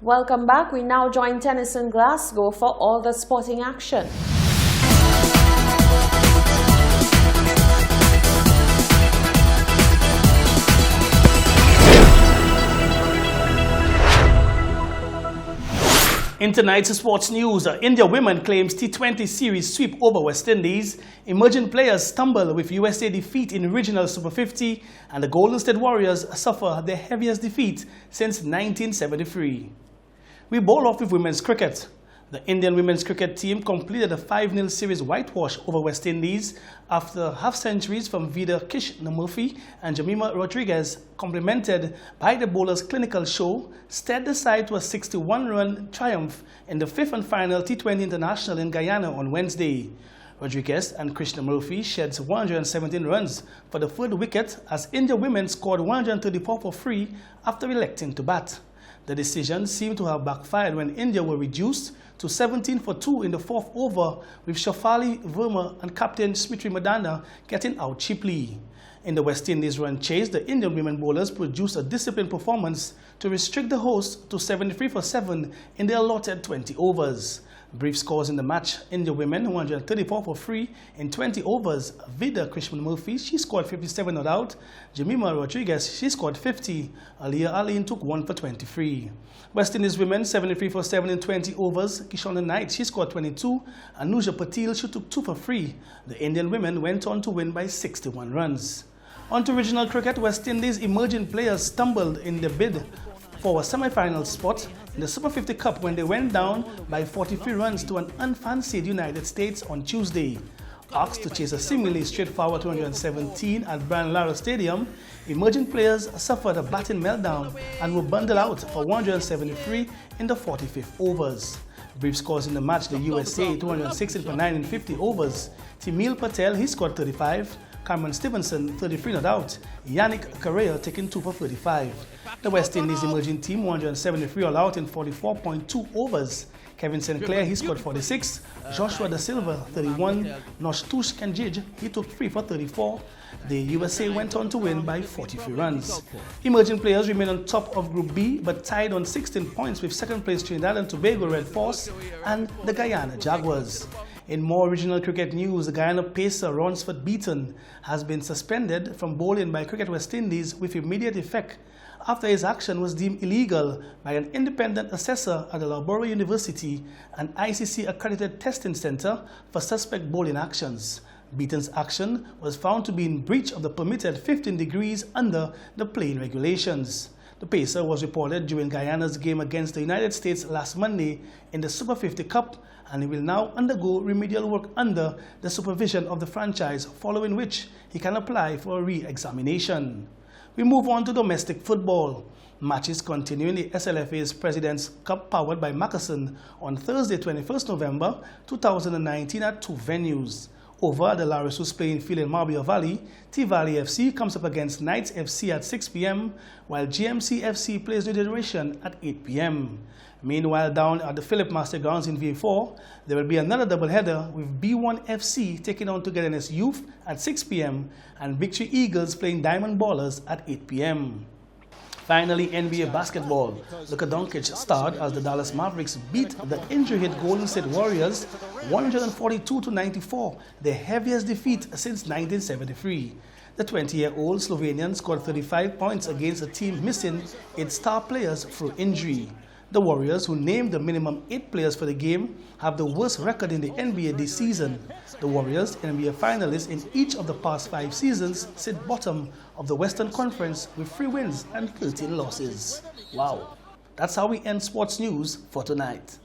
Welcome back. We now join Tennyson Glasgow for all the sporting action. In tonight's sports news, India women claims T20 series sweep over West Indies. Emerging players stumble with USA defeat in regional Super 50, and the Golden State Warriors suffer their heaviest defeat since 1973. We bowl off with women's cricket. The Indian women's cricket team completed a 5-0 series whitewash over West Indies after half-centuries from Vida Krishnamurthy and Jemimah Rodriguez, complemented by the bowlers' clinical show, steered the side to a 61-run triumph in the 5th and final T20 International in Guyana on Wednesday. Rodriguez and Krishnamurthy shed 117 runs for the third wicket as India women scored 134 for free after electing to bat. The decision seemed to have backfired when India were reduced to 17 for 2 in the 4th over, with Shafali Verma and captain Smriti Mandhana getting out cheaply. In the West Indies run chase, the Indian women bowlers produced a disciplined performance to restrict the hosts to 73 for 7 in the allotted 20 overs. Brief scores in the match: India women 134 for free in 20 overs. Vida Krishnamurthy, she scored 57 not out. Jemimah Rodriguez, she scored 50. Aliyah Aline took 1 for 23. West Indies women 73 for 7 in 20 overs. Kishona Knight, she scored 22. Anuja Patil, she took 2 for free. The Indian women went on to win by 61 runs. On to regional cricket, West Indies emerging players stumbled in the bid for a semi-final spot in the Super 50 Cup when they went down by 43 runs to an unfancied United States on Tuesday. Asked to chase a seemingly straightforward 217 at Brian Lara Stadium, emerging players suffered a batting meltdown and were bundled out for 173 in the 45th overs. Brief scores in the match: the USA 216 for 9 in 50 overs. Timil Patel, he scored 35. Cameron Stevenson 33 not out. Yannick Correa taking 2 for 35. The West Indies emerging team 173 all out in 44.2 overs. Kevin Sinclair, he scored 46. Joshua Da Silva 31. Noshtush Kanjij, he took 3 for 34. The USA went on to win by 43 runs. Emerging players remain on top of Group B but tied on 16 points with second place Trinidad and Tobago Red Force and the Guyana Jaguars. In more regional cricket news, the Guyana pacer Ronsford Beaton has been suspended from bowling by Cricket West Indies with immediate effect after his action was deemed illegal by an independent assessor at the Loughborough University, an ICC-accredited testing center for suspect bowling actions. Beaton's action was found to be in breach of the permitted 15 degrees under the playing regulations. The pacer was reported during Guyana's game against the United States last Monday in the Super 50 Cup, and he will now undergo remedial work under the supervision of the franchise, following which he can apply for a re-examination. We move on to domestic football. Matches continue in the SLFA's President's Cup powered by Mackerson on Thursday 21st November 2019 at 2 venues. Over the Larissus playing field in Marbella Valley, T-Valley FC comes up against Knights FC at 6 p.m, while GMC FC plays New Generation at 8 p.m. Meanwhile, down at the Philip Master Grounds in V4, there will be another doubleheader with B1 FC taking on Togetherness Youth at 6 p.m. and Victory Eagles playing Diamond Ballers at 8 p.m. Finally, NBA basketball. Luka Doncic starred as the Dallas Mavericks beat the injury-hit Golden State Warriors 142-94, their heaviest defeat since 1973. The 20-year-old Slovenian scored 35 points against a team missing its star players through injury. The Warriors, who named the minimum 8 players for the game, have the worst record in the NBA this season. The Warriors, NBA finalists in each of the past 5 seasons, sit bottom of the Western Conference with 3 wins and 13 losses. Wow, that's how we end sports news for tonight.